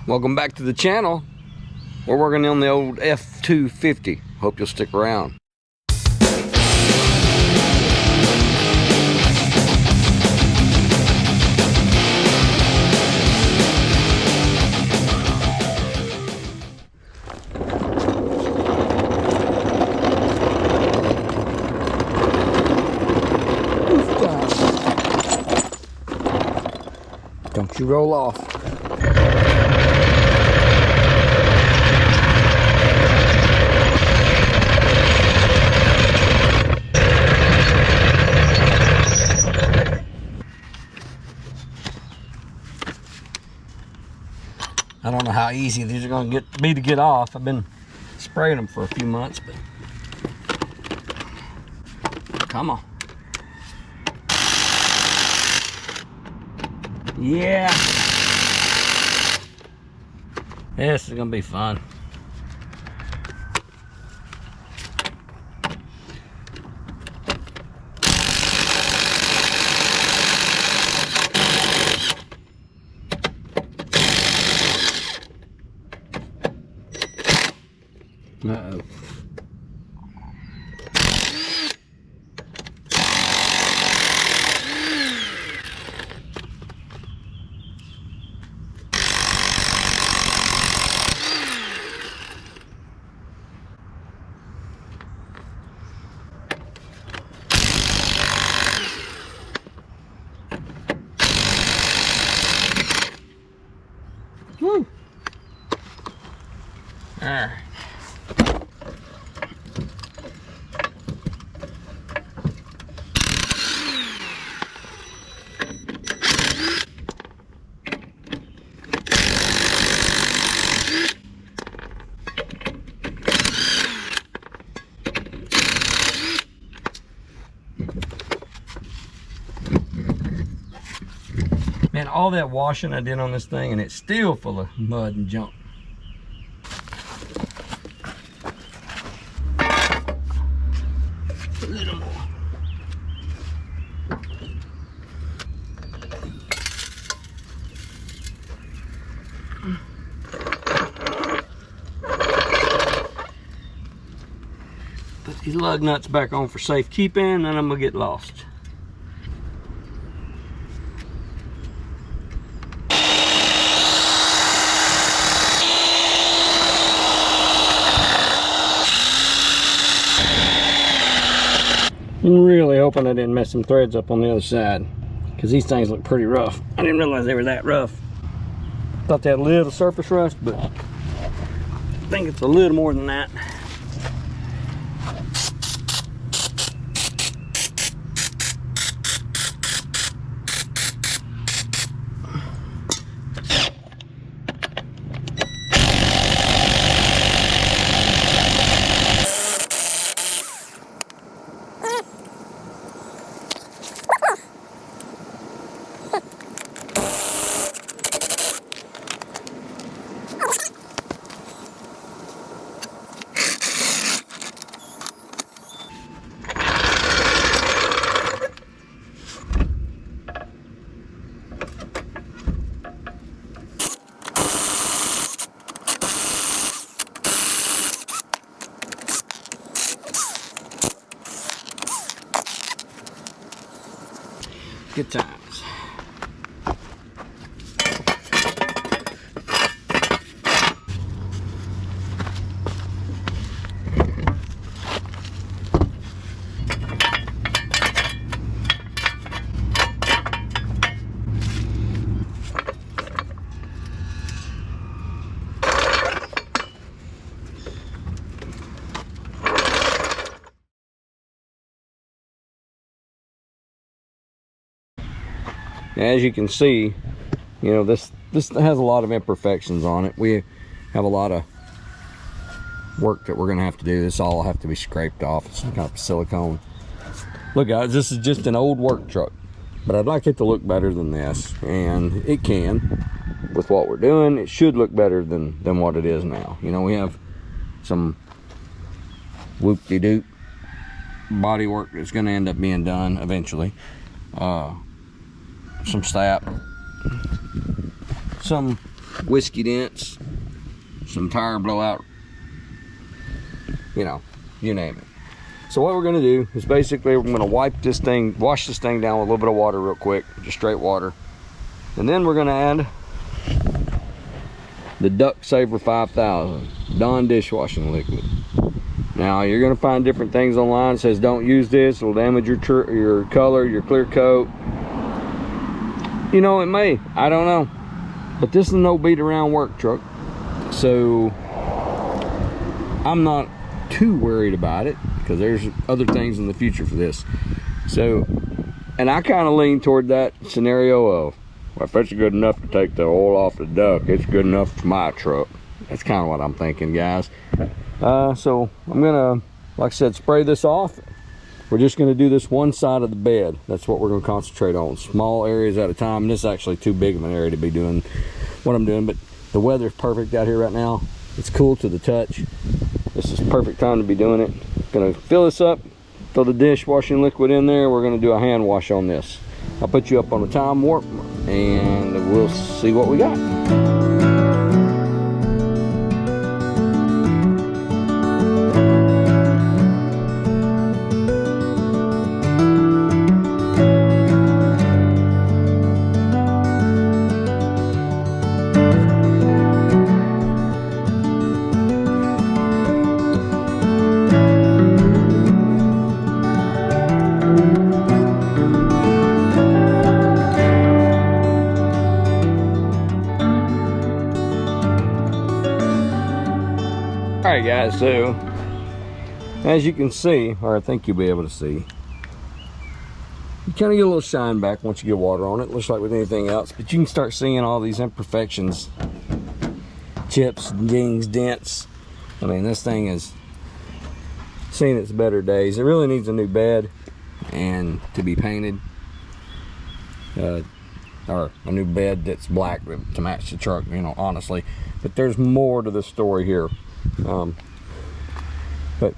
Welcome back to the channel. We're working on the old F250. Hope you'll stick around. Don't you roll off. I don't know how easy these are going to be to get off. I've been spraying them for a few months, but come on. Yeah. This is going to be fun. Uh-oh. Woo. There. Man, all that washing I did on this thing and it's still full of mud and junk. A little more. Put these lug nuts back on for safekeeping, then I'm gonna get lost. I'm really hoping I didn't mess some threads up on the other side, because these things look pretty rough. I didn't realize they were that rough. Thought they had a little surface rust, but I think it's a little more than that. Good times. As you can see, you know, this has a lot of imperfections on it. We have a lot of work that we're gonna have to do. This all have to be scraped off. It's some kind of silicone. Look guys, this is just an old work truck, but I'd like it to look better than this, and it can. With what we're doing, it should look better than what it is now. You know, we have some whoop-de-doop body work that's gonna end up being done eventually. Some stap, some whiskey dents, some tire blowout, you know, you name it. So what we're gonna do is basically we're gonna wash this thing down with a little bit of water real quick, just straight water. And then we're gonna add the Duck Saver 5000 Dawn dishwashing liquid. Now you're gonna find different things online. It says don't use this, it'll damage your color, your clear coat. You know, it may, I don't know. But this is no beat around work truck. So I'm not too worried about it, because there's other things in the future for this. So, and I kind of lean toward that scenario of, well, if it's good enough to take the oil off the Duck, it's good enough for my truck. That's kind of what I'm thinking, guys. So I'm gonna, like I said, spray this off. We're just gonna do this one side of the bed. That's what we're gonna concentrate on, small areas at a time. And this is actually too big of an area to be doing what I'm doing, but the weather's perfect out here right now. It's cool to the touch. This is perfect time to be doing it. Gonna fill this up, throw the dishwashing liquid in there. We're gonna do a hand wash on this. I'll put you up on a time warp and we'll see what we got. Alright guys, so as you can see, or I think you'll be able to see, you kind of get a little shine back once you get water on it. Looks like with anything else, but you can start seeing all these imperfections, chips, dings, dents. I mean, this thing is seeing its better days. It really needs a new bed and to be painted, or a new bed that's black to match the truck, you know, honestly. But there's more to the story here. But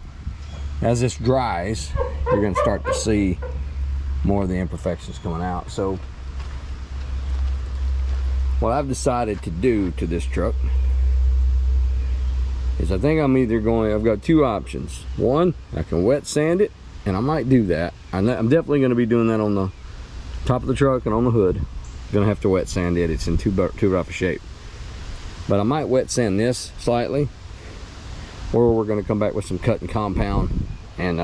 as this dries, you're going to start to see more of the imperfections coming out. So what I've decided to do to this truck is I think I'm either going, I've got two options. One, I can wet sand it, and I might do that. I'm definitely going to be doing that on the top of the truck and on the hood. I'm going to have to wet sand it. It's in too rough a shape. But I might wet sand this slightly, or we're going to come back with some cut and compound and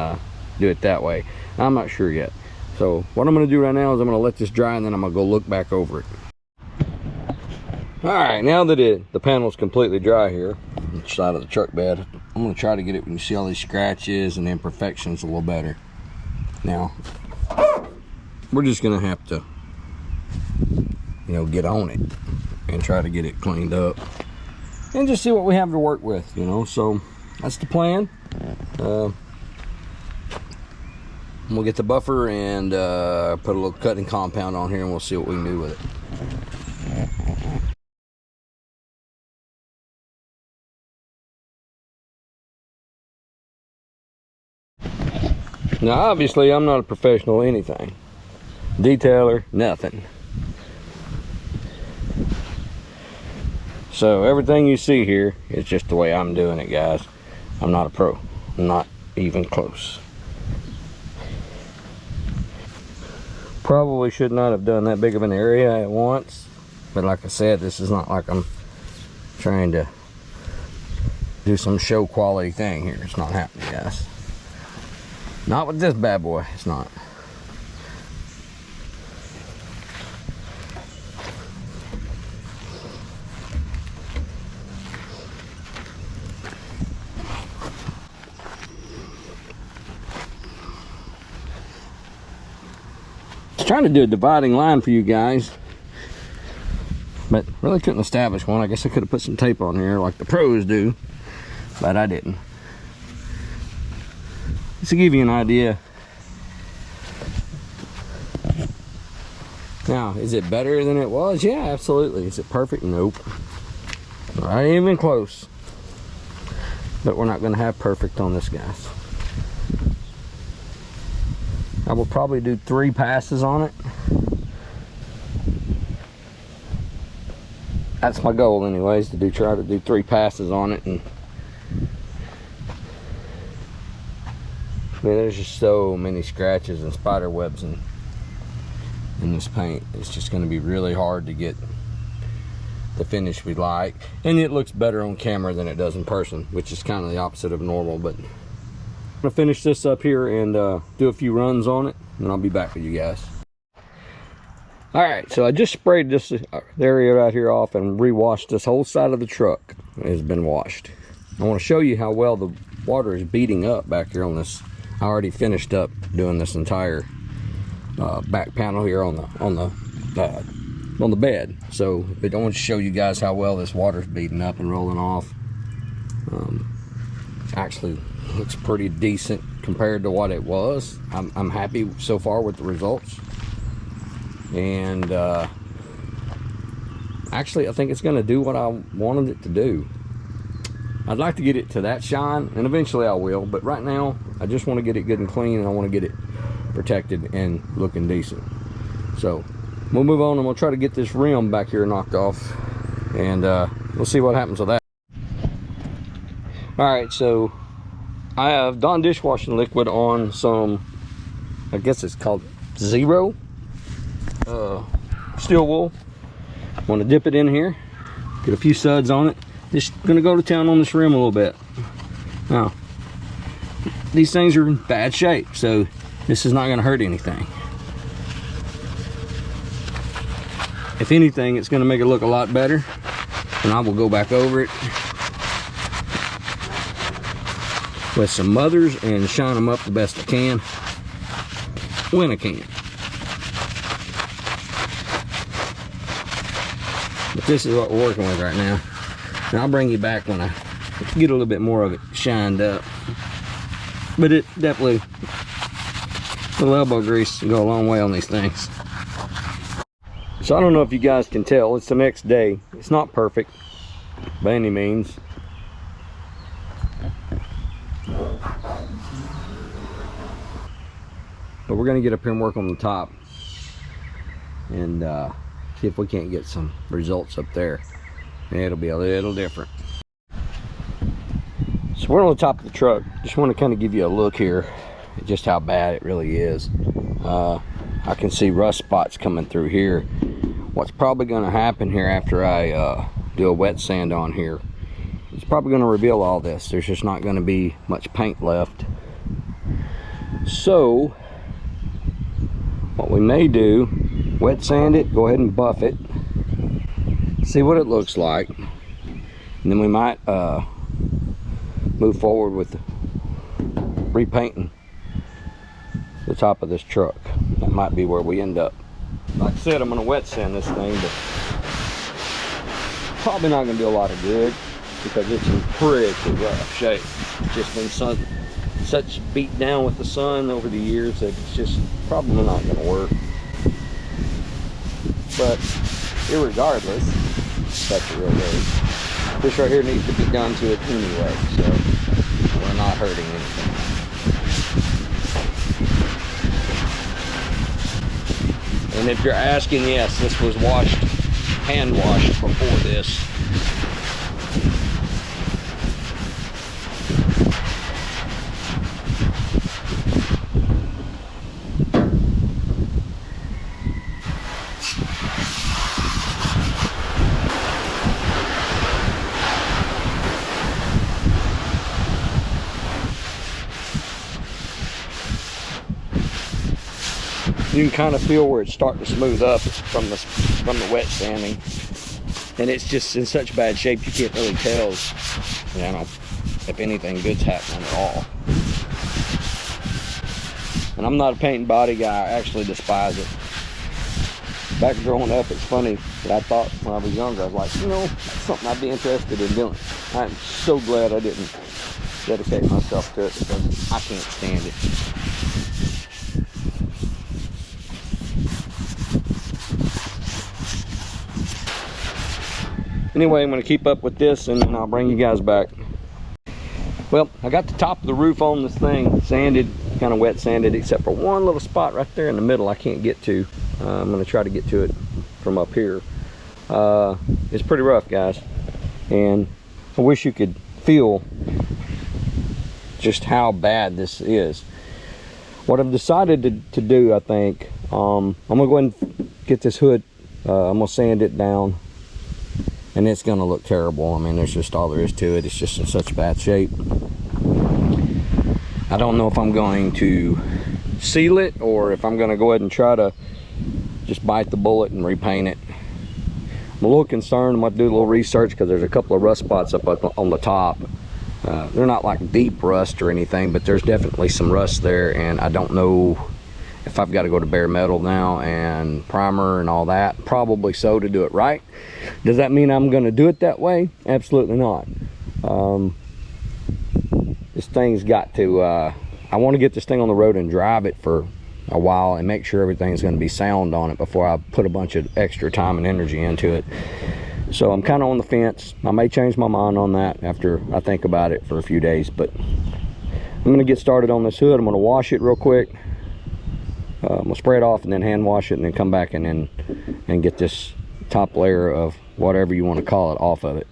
do it that way. I'm not sure yet. So what I'm going to do right now is I'm going to let this dry, and then I'm going to go look back over it. Alright, now that the panel's completely dry here on the side of the truck bed, I'm going to try to get it when you see all these scratches and imperfections a little better. Now we're just going to have to, you know, get on it and try to get it cleaned up and just see what we have to work with, you know. So that's the plan. We'll get the buffer and put a little cutting compound on here, and we'll see what we can do with it. Now obviously I'm not a professional anything, detailer, nothing. So everything you see here is just the way I'm doing it, guys. I'm not a pro. I'm not even close. Probably should not have done that big of an area at once, but like I said, this is not like I'm trying to do some show quality thing here. It's not happening, guys. Not with this bad boy, it's not. Trying to do a dividing line for you guys, but really couldn't establish one. I guess I could have put some tape on here like the pros do, but I didn't. Just to give you an idea. Now, is it better than it was? Yeah, absolutely. Is it perfect? Nope. Not even close. But we're not going to have perfect on this, guys. I will probably do 3 passes on it. that's my goal anyways, to try to do 3 passes on it. And I mean, there's just so many scratches and spider webs in this paint. It's just going to be really hard to get the finish we like, and it looks better on camera than it does in person, which is kind of the opposite of normal. But I'm gonna finish this up here and do a few runs on it, and I'll be back with you guys. All right, so I just sprayed this area right here off and re-washed this whole side of the truck. It has been washed. I want to show you how well the water is beating up back here on this. I already finished up doing this entire back panel here on the bed. So I want to show you guys how well this water's beating up and rolling off. Actually looks pretty decent compared to what it was. I'm happy so far with the results. And actually I think it's going to do what I wanted it to do. I'd like to get it to that shine, and eventually I will, but right now I just want to get it good and clean, and I want to get it protected and looking decent. So we'll move on, and we'll try to get this rim back here knocked off, and we'll see what happens with that. All right, so I have Dawn dishwashing liquid on some, I guess it's called Zero steel wool. I want to dip it in here, get a few suds on it. Just gonna go to town on this rim a little bit. Now, these things are in bad shape, so this is not gonna hurt anything. If anything, it's gonna make it look a lot better, and I will go back over it with some mothers and shine them up the best I can when I can. But this is what we're working with right now. And I'll bring you back when I get a little bit more of it shined up. But it definitely, a little elbow grease can go a long way on these things. So I don't know if you guys can tell, it's the next day. It's not perfect by any means. But we're gonna get up here and work on the top and see if we can't get some results up there. It'll be a little different. So we're on the top of the truck. Just want to kind of give you a look here at just how bad it really is. I can see rust spots coming through here. What's probably going to happen here after I do a wet sand on here, it's probably going to reveal all this. There's just not going to be much paint left. So what we may do, wet sand it, go ahead and buff it, see what it looks like, and then we might move forward with repainting the top of this truck. That might be where we end up. Like I said, I'm going to wet sand this thing, but probably not going to do a lot of good because it's in pretty rough shape. It's just been such beat down with the sun over the years that it's just probably not going to work. But irregardless, that's the real way. This right here needs to be done to it anyway, so we're not hurting anything. And if you're asking, yes, this was washed, hand washed before this. You can kind of feel where it's starting to smooth up from the wet sanding, and it's just in such bad shape you can't really tell, you know, if anything good's happening at all. And I'm not a paint and body guy. I actually despise it. Back growing up, it's funny that I thought when I was younger, I was like, you know, that's something I'd be interested in doing. I'm so glad I didn't dedicate myself to it because I can't stand it. Anyway, I'm going to keep up with this and then I'll bring you guys back. Well, I got the top of the roof on this thing sanded, kind of wet sanded, except for one little spot right there in the middle I can't get to. I'm going to try to get to it from up here. it's pretty rough, guys. And I wish you could feel just how bad this is. What I've decided to do, I think, I'm gonna go ahead and get this hood, I'm gonna sand it down, and it's gonna look terrible. I mean, there's just all there is to it. It's just in such bad shape. I don't know if I'm going to seal it or if I'm gonna go ahead and try to just bite the bullet and repaint it. I'm a little concerned. I'm gonna do a little research because there's a couple of rust spots up on the top. They're not like deep rust or anything, but there's definitely some rust there, and I don't know if I've got to go to bare metal now and primer and all that. Probably so, to do it right. Does that mean I'm going to do it that way? Absolutely not. This thing's got to, I want to get this thing on the road and drive it for a while and make sure everything's going to be sound on it before I put a bunch of extra time and energy into it. So I'm kind of on the fence. I may change my mind on that after I think about it for a few days, but I'm going to get started on this hood. I'm going to wash it real quick. I'm going to spray it off and then hand wash it, and then come back and get this top layer of whatever you want to call it off of it.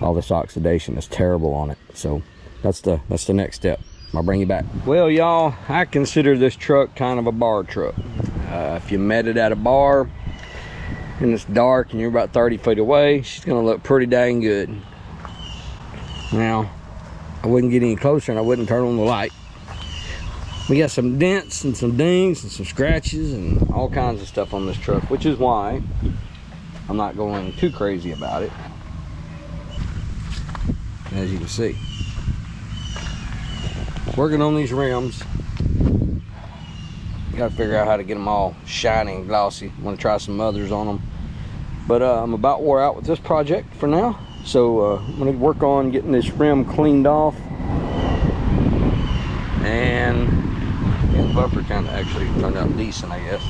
All this oxidation is terrible on it. So that's the next step. I'll bring you back. Well, y'all, I consider this truck kind of a bar truck. If you met it at a bar and it's dark and you're about 30 feet away, she's gonna look pretty dang good. Now, I wouldn't get any closer and I wouldn't turn on the light. We got some dents and some dings and some scratches and all kinds of stuff on this truck, which is why I'm not going too crazy about it, as you can see. Working on these rims. Gotta figure out how to get them all shiny and glossy. I'm gonna try some others on them, but I'm about wore out with this project for now. So I'm gonna work on getting this rim cleaned off, and the bumper kind of actually turned out decent, I guess.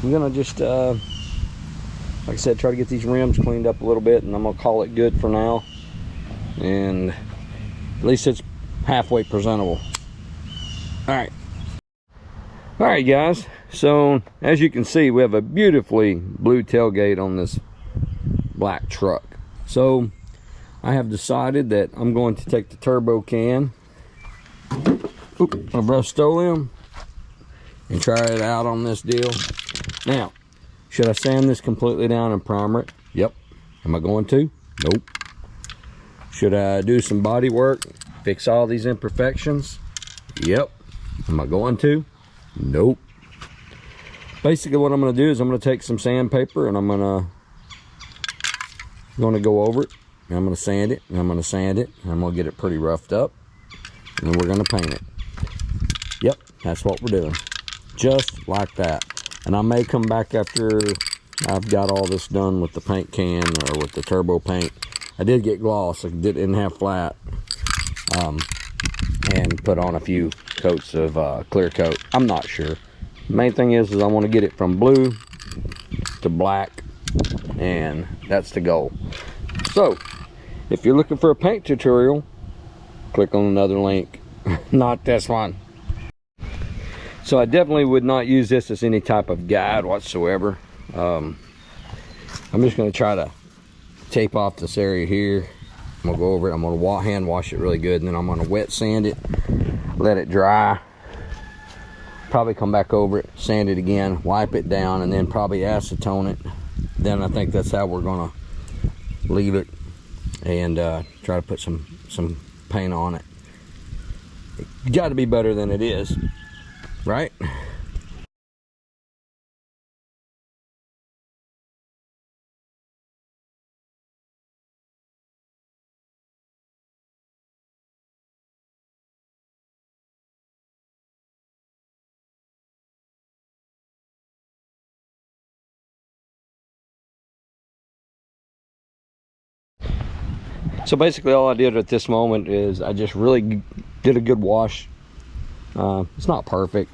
I'm gonna just like I said, try to get these rims cleaned up a little bit, and I'm gonna call it good for now. And at least it's halfway presentable. All right guys, so as you can see, we have a beautifully blue tailgate on this black truck. So I have decided that I'm going to take the turbo can of Rust-Oleum and try it out on this deal. Now, should I sand this completely down and primer it? Yep. Am I going to? Nope. Should I do some body work, fix all these imperfections? Yep. Am I going to? Nope. Basically what I'm going to do is I'm going to take some sandpaper and I'm going to go over it, and I'm going to sand it, and I'm going to sand it, and I'm going to get it pretty roughed up, and then we're going to paint it. Yep, that's what we're doing. Just like that. And I may come back after I've got all this done with the paint can or with the turbo paint. I did get gloss, I didn't have flat, and put on a few coats of clear coat. I'm not sure. The main thing is I want to get it from blue to black, and that's the goal. So if you're looking for a paint tutorial, click on another link. Not this one. So I definitely would not use this as any type of guide whatsoever. I'm just going to try to tape off this area here. I'm going to go over it. I'm going to hand wash it really good, and then I'm going to wet sand it, let it dry, probably come back over it, sand it again, wipe it down, and then probably acetone it. Then I think that's how we're going to leave it, and try to put some paint on it. It's got to be better than it is, right? So basically all I did at this moment is I just really did a good wash. It's not perfect.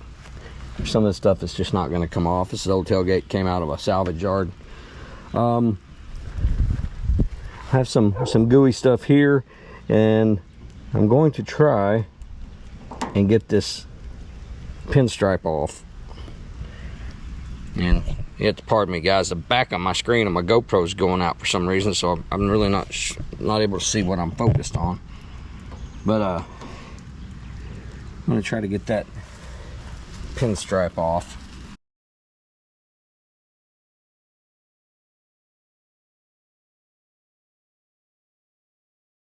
Some of the stuff is just not going to come off. This old tailgate came out of a salvage yard. I have some gooey stuff here, and I'm going to try and get this pinstripe off. And you have to pardon me, guys, the back of my screen on my GoPro is going out for some reason, so I'm really not able to see what I'm focused on. But I'm gonna try to get that pinstripe off.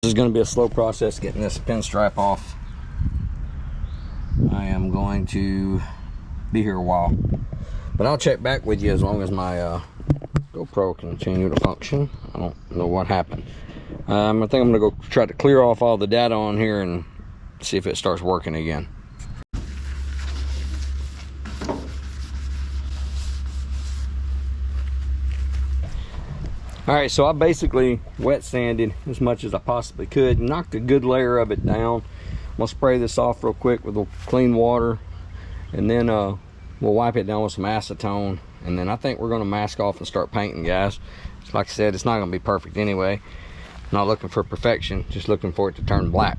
This is going to be a slow process getting this pinstripe off. I am going to be here a while, but I'll check back with you as long as my GoPro can continue to function. I don't know what happened. I think I'm going to go try to clear off all the data on here and see if it starts working again. All right, so I basically wet sanded as much as I possibly could, knocked a good layer of it down. I'm gonna spray this off real quick with clean water, and then we'll wipe it down with some acetone, and then I think we're gonna mask off and start painting, guys. Like I said, it's not gonna be perfect anyway. Not looking for perfection, just looking for it to turn black.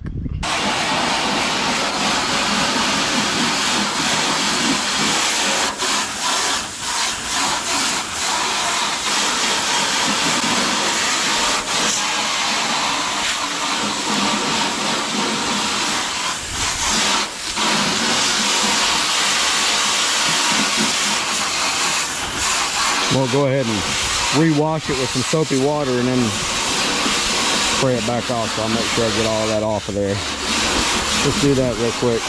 We'll go ahead and rewash it with some soapy water and then spray it back off, so I'll make sure I get all that off of there. Let's do that real quick.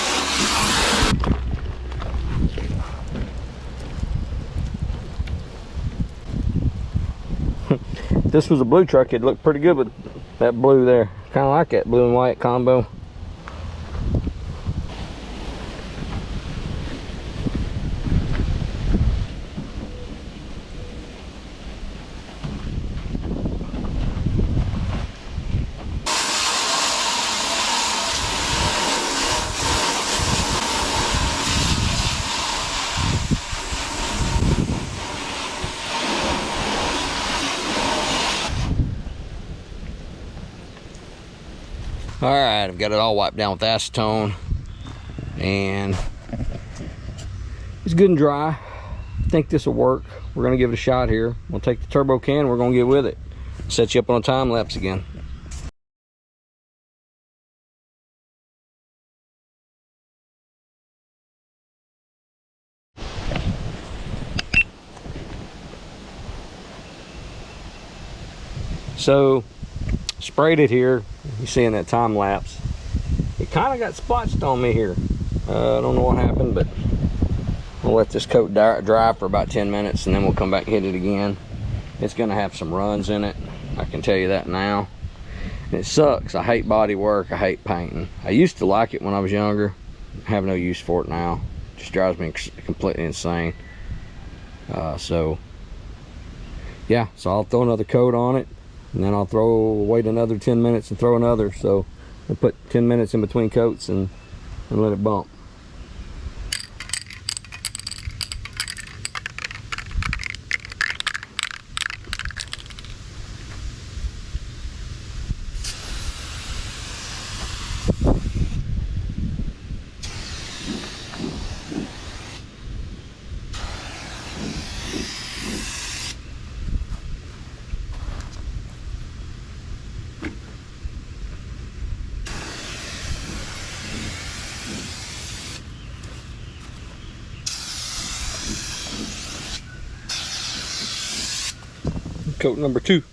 If this was a blue truck, it'd look pretty good with that blue there. Kind of like that blue and white combo. All right, I've got it all wiped down with acetone, and it's good and dry. I think this will work. We're gonna give it a shot here. We'll take the turbo can, we're gonna get with it. Set you up on a time lapse again. So, sprayed it here. You see in that time lapse, it kind of got splotched on me here. I don't know what happened, but we'll let this coat dry for about 10 minutes, and then we'll come back and hit it again. It's gonna have some runs in it, I can tell you that now. And it sucks. I hate body work, I hate painting. I used to like it when I was younger. I have no use for it now. It just drives me completely insane. So yeah, so I'll throw another coat on it, and then I'll wait another 10 minutes and throw another. So we'll put 10 minutes in between coats and let it bump. Coat number 2.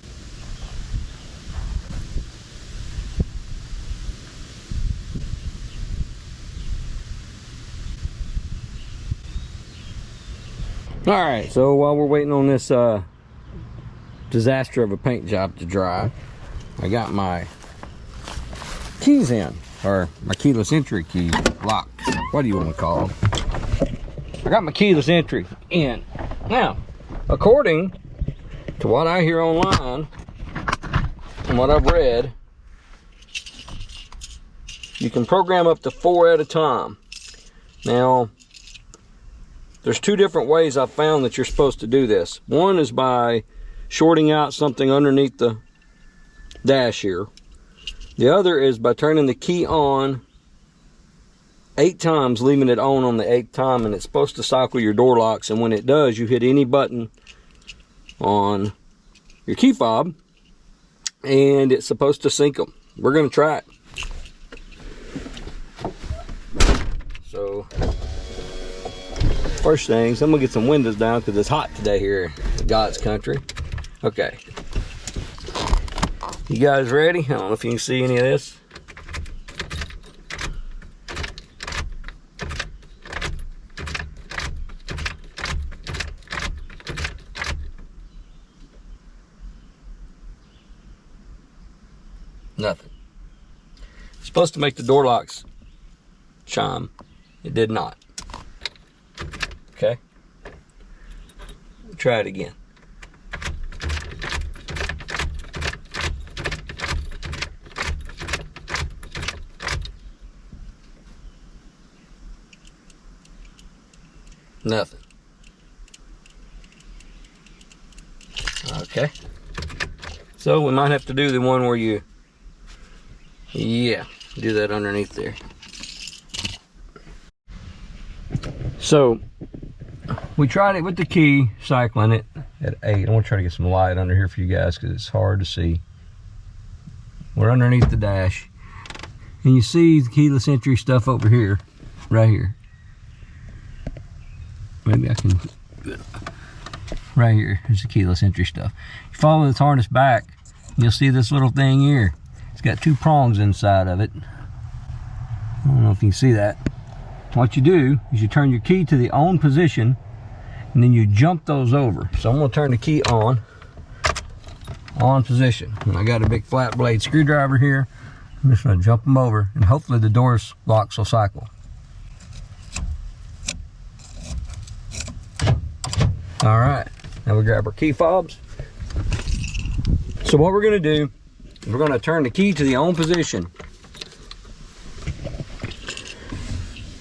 All right, so while we're waiting on this disaster of a paint job to dry, I got my keys in, or my keyless entry keys, locks, what do you want to call them? I got my keyless entry in. Now, according to what I hear online and what I've read, you can program up to 4 at a time. Now, there's 2 different ways I've found that you're supposed to do this. One is by shorting out something underneath the dash here. The other is by turning the key on 8 times, leaving it on the 8th time, and it's supposed to cycle your door locks. And when it does, you hit any button on your key fob and it's supposed to sync them. We're going to try it. So first things, I'm gonna get some windows down because it's hot today here in God's country. Okay, you guys ready? I don't know if you can see any of this. Nothing. It's supposed to make the door locks chime. It did not. Okay. Try it again. Nothing. Okay. So we might have to do the one where you, yeah, do that underneath there. So we tried it with the key, cycling it at 8. I want to try to get some light under here for you guys because it's hard to see. We're underneath the dash, and you see the keyless entry stuff over here, right here. Maybe I can, right here, there's the keyless entry stuff. You follow this harness back, you'll see this little thing here. It's got 2 prongs inside of it. I don't know if you can see that. What you do is you turn your key to the on position, and then you jump those over. So I'm going to turn the key on position. And I got a big flat blade screwdriver here. I'm just going to jump them over, and hopefully the doors locks will cycle. All right, now we grab our key fobs. So what we're going to do, we're going to turn the key to the on position.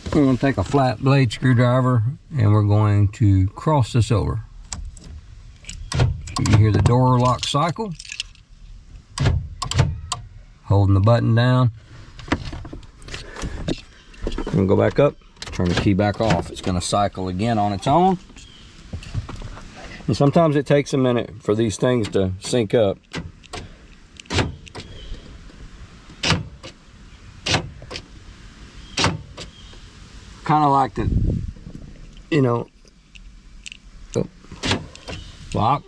We're going to take a flat blade screwdriver and we're going to cross this over. You hear the door lock cycle. Holding the button down. I'm going to go back up, turn the key back off. It's going to cycle again on its own. And sometimes it takes a minute for these things to sync up. Kind of like the, you know, lock,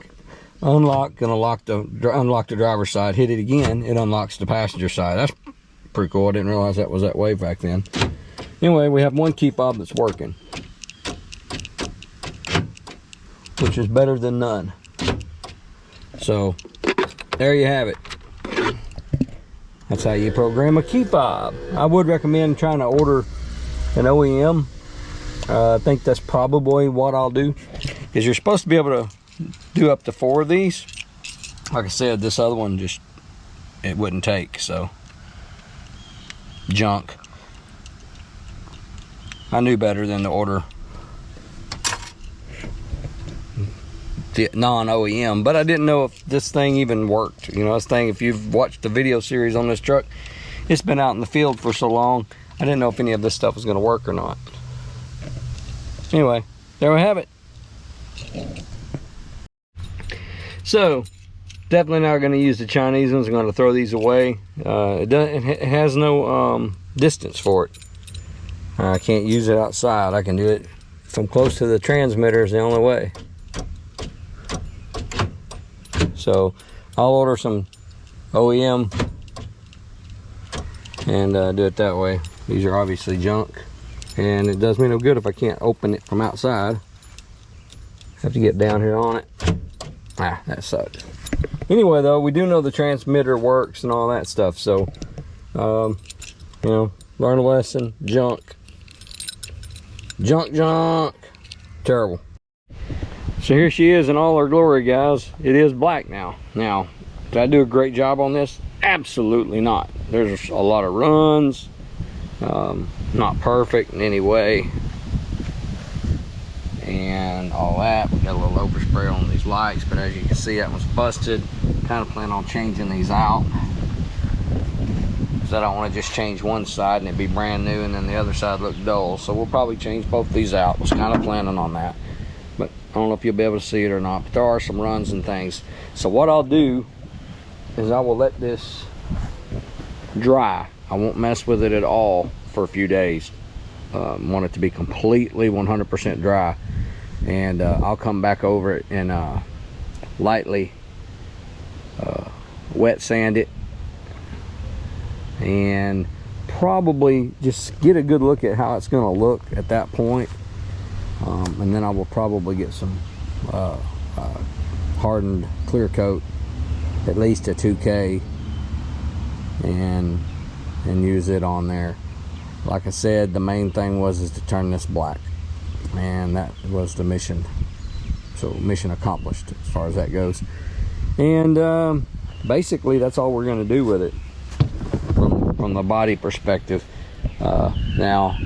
unlock, gonna unlock the driver's side, hit it again, it unlocks the passenger side. That's pretty cool. I didn't realize that was that way back then. Anyway, we have one key fob that's working, which is better than none. So there you have it. That's how you program a key fob. I would recommend trying to order an OEM. I think that's probably what I'll do, because you're supposed to be able to do up to 4 of these. Like I said, this other one just, it wouldn't take, so junk. I knew better than to order the non-OEM, but I didn't know if this thing even worked. You know, this thing, if you've watched the video series on this truck, it's been out in the field for so long, I didn't know if any of this stuff was going to work or not. Anyway, there we have it. So, definitely not going to use the Chinese ones. I'm going to throw these away. It has no distance for it. I can't use it outside. I can do it if I'm close to the transmitter, is the only way. So, I'll order some OEM and do it that way. These are obviously junk, and it does me no good if I can't open it from outside. Have to get down here on it. Ah, that sucks. Anyway, though, we do know the transmitter works and all that stuff, so you know, learn a lesson. Junk, terrible. So here she is in all her glory, guys. It is black now. Now, did I do a great job on this? Absolutely not. There's a lot of runs. Not perfect in any way, and all that. We got a little overspray on these lights, but as you can see, that one's busted. Kind of plan on changing these out. because I don't want to just change one side and it'd be brand new and then the other side look dull. So we'll probably change both these out. Was kind of planning on that, but I don't know if you'll be able to see it or not, but there are some runs and things. So what I'll do is I will let this dry. I won't mess with it at all for a few days. Want it to be completely 100% dry, and I'll come back over it and lightly wet sand it, and probably just get a good look at how it's going to look at that point. And then I will probably get some hardened clear coat, at least a 2K, and use it on there. Like I said, the main thing is to turn this black, and that was the mission. So mission accomplished as far as that goes. And basically that's all we're going to do with it from the body perspective. Now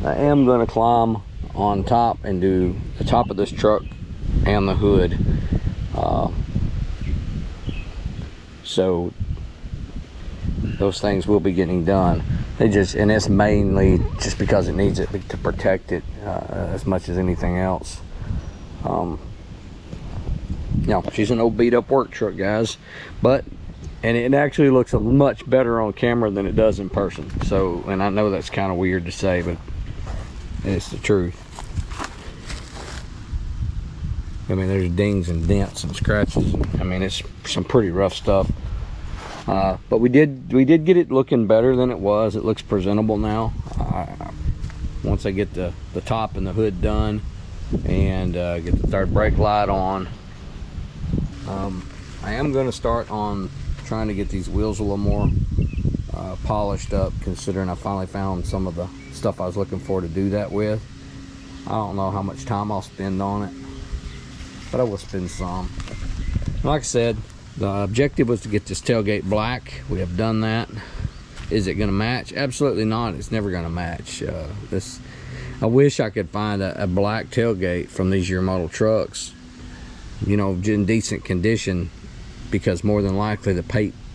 I am going to climb on top and do the top of this truck and the hood. So those things will be getting done. And it's mainly just because it needs it to protect it as much as anything else. You know, she's an old beat up work truck, guys, and it actually looks much better on camera than it does in person. So, and I know that's kind of weird to say, but it's the truth. I mean, there's dings and dents and scratches. I mean, it's some pretty rough stuff. But we did get it looking better than it was. It looks presentable now. Once I get the top and the hood done, and get the third brake light on, I am going to start on trying to get these wheels a little more polished up, considering I finally found some of the stuff I was looking for to do that with. I don't know how much time I'll spend on it, but I will spend some. Like I said, the objective was to get this tailgate black. We have done that. Is it going to match? Absolutely not. It's never going to match. I wish I could find a black tailgate from these year model trucks, you know, in decent condition, because more than likely the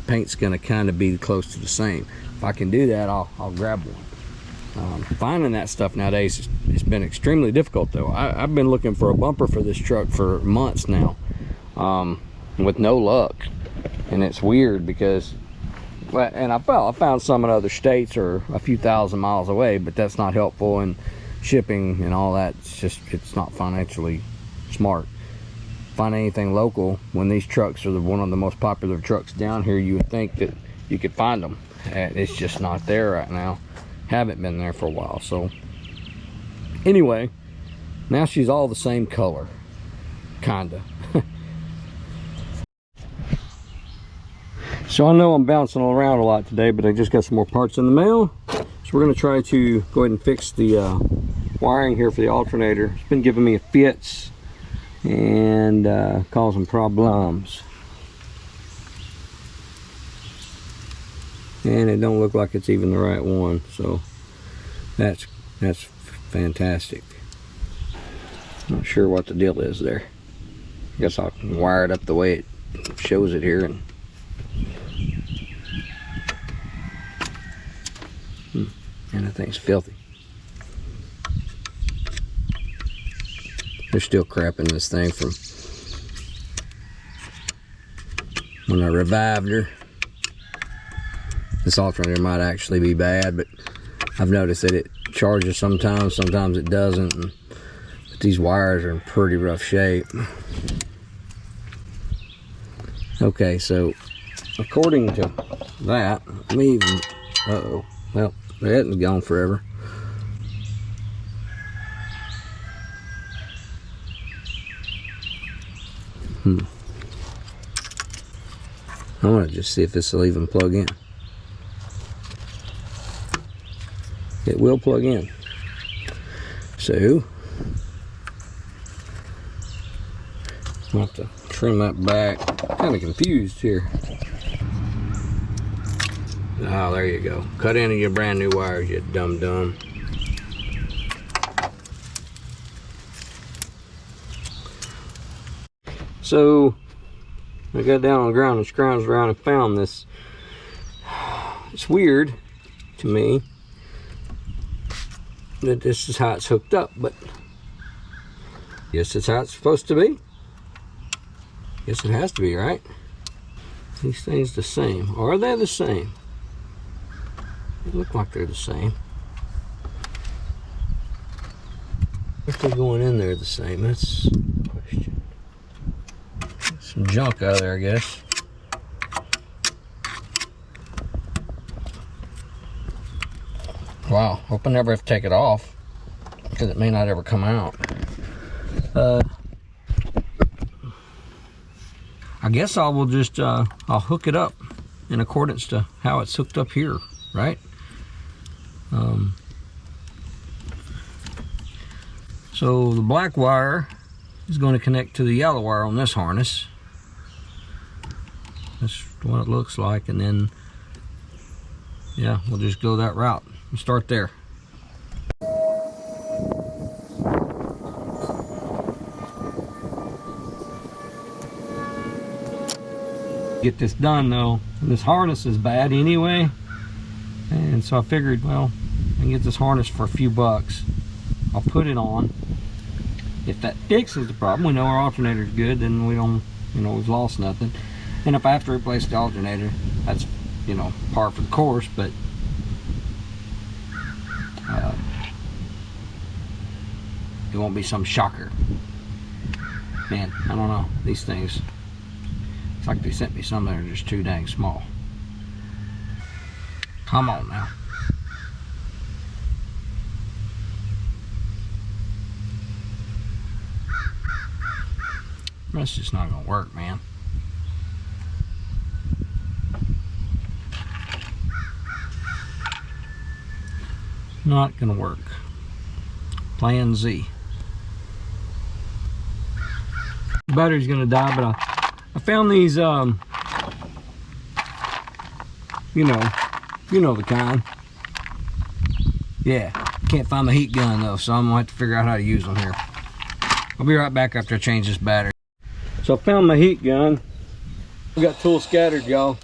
paint's going to kind of be close to the same. If I can do that, I'll grab one. Finding that stuff nowadays has been extremely difficult, though. I've been looking for a bumper for this truck for months now, with no luck. And it's weird because, and I found some in other states or a few thousand miles away, but that's not helpful, and shipping and all that, it's not financially smart. Find anything local when these trucks are one of the most popular trucks down here. You would think that you could find them. It's just not there right now. Haven't been there for a while. So anyway, now she's all the same color, kinda. So I know I'm bouncing around a lot today, but I just got some more parts in the mail. So we're going to try to go ahead and fix the wiring here for the alternator. It's been giving me fits and causing problems. And it don't look like it's even the right one, so that's fantastic. Not sure what the deal is there. I guess I'll wire it up the way it shows it here. And that thing's filthy. There's still crap in this thing from when I revived her. This alternator might actually be bad, but I've noticed that it charges sometimes it doesn't. But these wires are in pretty rough shape. Okay, so according to that, let me even, uh-oh, well, that is gone forever. I want to just see if this will even plug in. It will plug in. So I'll have to trim that back. Kind of confused here. Oh, there you go. Cut into your brand new wires, you dum-dum. So I got down on the ground and scrounged around and found this it's weird to me that this is how it's hooked up, but guess it's how it's supposed to be. Guess it has to be, right? These things the same. Are they the same? They look like they're the same. If they're going in there the same, that's the question. Some junk out of there, I guess. Wow, hope I never have to take it off, because it may not ever come out. I guess I will just, I'll hook it up in accordance to how it's hooked up here, right? So the black wire is going to connect to the yellow wire on this harness. That's what it looks like, and then, yeah, we'll just go that route. We'll start there. Get this done though. This harness is bad anyway, and so I figured, well, I can get this harness for a few bucks. I'll put it on. If that fixes the problem, we know our alternator is good, then we don't, you know, we've lost nothing. And if I have to replace the alternator, that's, you know, par for the course, but it won't be some shocker. Man, I don't know, these things, it's like they sent me some that are just too dang small. Come on now. That's just not gonna work, man. Not gonna work. Plan Z. The battery's gonna die, but I found these, you know the kind. Yeah, can't find my heat gun though, so I'm gonna have to figure out how to use them here. I'll be right back after I change this battery. So I found my heat gun. We got tools scattered, y'all.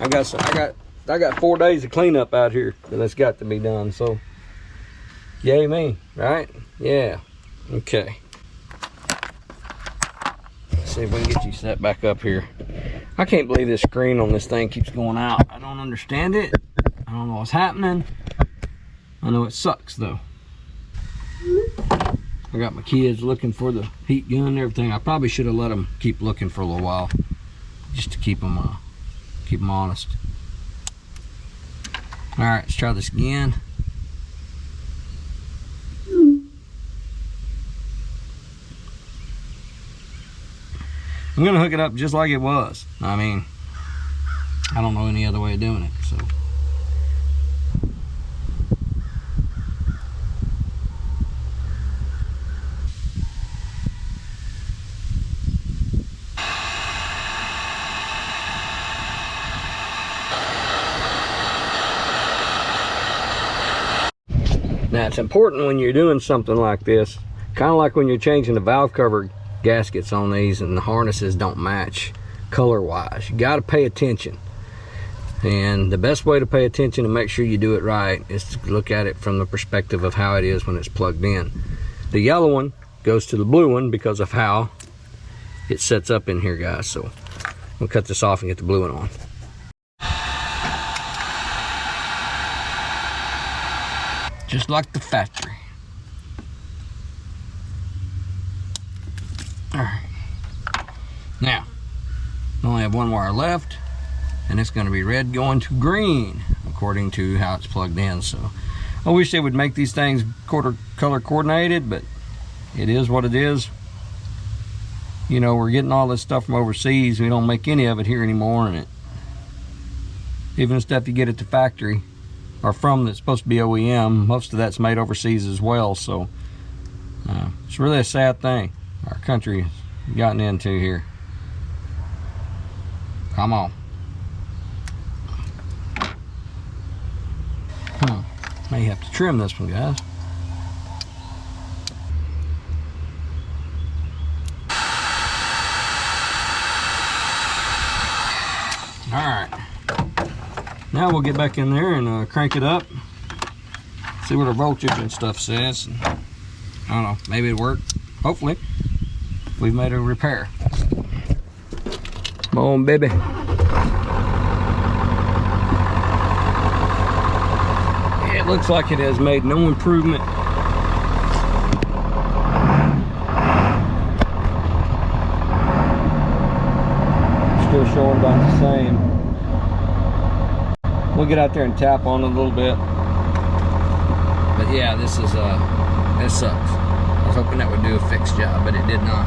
I got 4 days of cleanup out here that's got to be done. So, yay me, right? Yeah. Okay. Let's see if we can get you set back up here. I can't believe this screen on this thing keeps going out. I don't understand it. I don't know what's happening. I know it sucks though. I got my kids looking for the heat gun and everything. I probably should have let them keep looking for a little while, just to keep them honest. All right, let's try this again. I'm gonna hook it up just like it was. I mean, I don't know any other way of doing it, so. Now it's important when you're doing something like this, kind of like when you're changing the valve cover gaskets on these and the harnesses don't match color wise. You got to pay attention, and the best way to pay attention and make sure you do it right is to look at it from the perspective of how it is when it's plugged in. The yellow one goes to the blue one because of how it sets up in here, guys. So we'll cut this off and get the blue one on. Just like the factory. Alright. Now, we only have one wire left, and it's going to be red going to green, according to how it's plugged in. So, I wish they would make these things color coordinated, but it is what it is. You know, we're getting all this stuff from overseas. We don't make any of it here anymore, and even the stuff you get at the factory or from that's supposed to be OEM, most of that's made overseas as well. So it's really a sad thing our country has gotten into here. Come on. May have to trim this one, guys. All right. Now we'll get back in there and crank it up, see what our voltage and stuff says. I don't know, maybe it'll work. Hopefully we've made a repair. Come on, baby. It looks like it has made no improvement. Still showing about the same. We'll get out there and tap on it a little bit. But yeah, this is this sucks. I was hoping that would do a fix job, but it did not.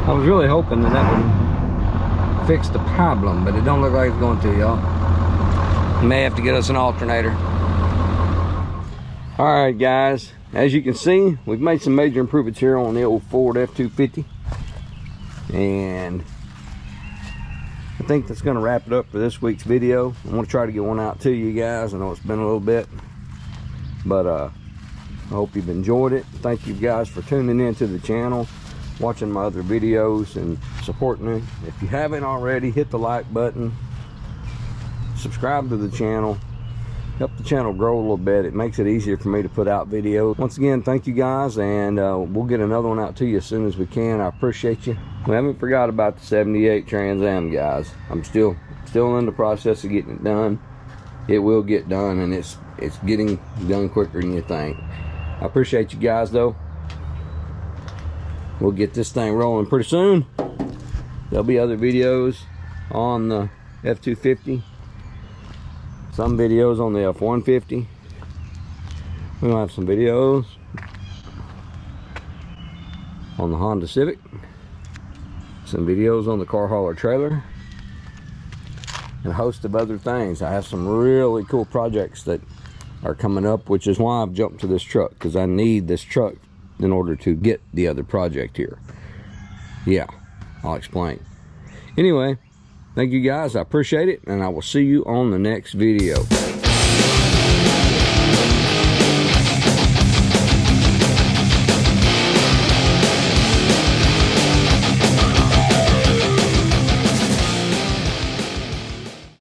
I was really hoping that would fix the problem, but it don't look like it's going to, y'all. May have to get us an alternator. All right, guys, as you can see, we've made some major improvements here on the old Ford F250, and I think that's going to wrap it up for this week's video. I want to try to get one out to you guys. I know it's been a little bit, but I hope you've enjoyed it. Thank you guys for tuning in to the channel, watching my other videos and supporting me. If you haven't already, hit the like button, subscribe to the channel, help the channel grow a little bit. It makes it easier for me to put out videos. Once again, thank you guys, and we'll get another one out to you as soon as we can. I appreciate you. We haven't forgot about the 78 Trans Am, guys. I'm still in the process of getting it done. It will get done, and it's getting done quicker than you think. I appreciate you guys, though. We'll get this thing rolling pretty soon. There'll be other videos on the F250, some videos on the F150. We'll have some videos on the Honda Civic, some videos on the car hauler trailer, and a host of other things. I have some really cool projects that are coming up, which is why I've jumped to this truck, because I need this truck in order to get the other project here. Yeah, I'll explain. Anyway, thank you guys, I appreciate it, and I will see you on the next video.